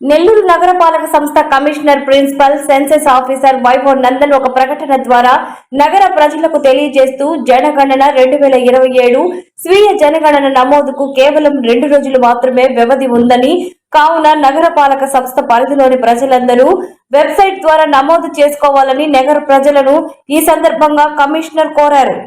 నెల్లూరు నగరపాలక సంస్థ commissioner principal census officer Vaibhav Nandan ఒక ప్రకటన ద్వారా నగర ప్రజలకు తెలియజేస్తూ జనగణన 2027 స్వీయ జనగణన నమోదుకు కేవలం 2 రోజులు మాత్రమే వ్యవధి ఉందని, కావున నగరపాలక సంస్థ పరిధిలోని ప్రజలందరూ వెబ్సైట్ ద్వారా నమోదు చేసుకోవాలని నగర ప్రజలను ఈ సందర్భంగా కమిషనర్ కోరారు.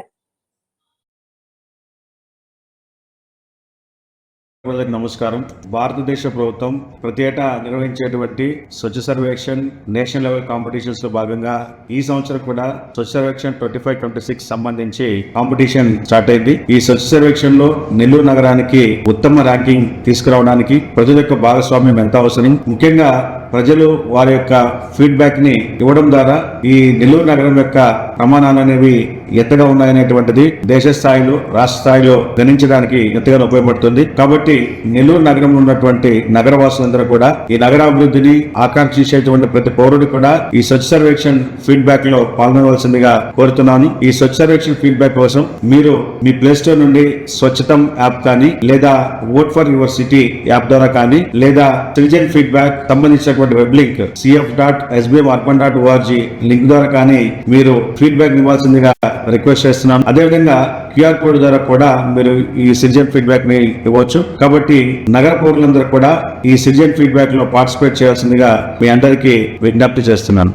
నమస్కారం. భారతదేశ ప్రభుత్వం ప్రతి ఏటా నిర్వహించేటువంటి స్వచ్ఛ సర్వేక్షణ్ నేషనల్ లెవెల్ కాంపిటీషన్స్ లో భాగంగా ఈ సంవత్సరం కూడా స్వచ్ఛ సర్వేక్షణ్ 25-26 సంబంధించి కాంపిటీషన్ స్టార్ట్ అయింది. ఈ స్వచ్ఛ సర్వేక్షణ్ లో నెల్లూరు నగరానికి ఉత్తమ ర్యాంకింగ్ తీసుకురావడానికి ప్రజల యొక్క భాగస్వామ్యం ఎంత అవసరం, ముఖ్యంగా ప్రజలు వారి యొక్క ఫీడ్బ్యాక్ ని ఇవ్వడం ద్వారా ఈ నెల్లూరు నగరం యొక్క ప్రమాణాలు అనేవి ఎంతగా ఉన్నాయనేటువంటిది దేశ స్థాయిలో రాష్ట్ర స్థాయిలో గణించడానికి ఎంతగానో ఉపయోగపడుతుంది. కాబట్టి నెల్లూరు నగరంలో ఉన్నటువంటి నగరవాసులందరూ కూడా ఈ నగరాభివృద్ధిని ఆకాంక్షించేటువంటి ప్రతి పౌరుడు కూడా ఈ స్వచ్ఛ సర్వేక్షణ్ ఫీడ్బ్యాక్ లో పాల్గొనవలసిందిగా కోరుతున్నాను. ఈ స్వచ్ఛ సర్వేక్షణ్ ఫీడ్బ్యాక్ కోసం మీరు మీ ప్లే స్టోర్ నుండి స్వచ్ఛతం యాప్ కానీ, లేదా vote for your city app ద్వారా కానీ, లేదా సిటిజన్ ఫీడ్బ్యాక్ సంబంధించినటువంటి వెబ్ లింక్ cf.sbm.org లింక్ ద్వారా కానీ మీరు ఫీడ్బ్యాక్ ఇవ్వాల్సిందిగా రిక్వెస్ట్ చేస్తున్నాను. అదేవిధంగా QR కోడ్ ద్వారా కూడా మీరు ఈ సిటిజన్ ఫీడ్బ్యాక్ ని ఇవ్వచ్చు. కాబట్టి నగర పౌరులందరూ కూడా ఈ సిటిజన్ ఫీడ్బ్యాక్ లో పార్టిసిపేట్ చేయాల్సిందిగా మీ అందరికీ విజ్ఞప్తి చేస్తున్నాను.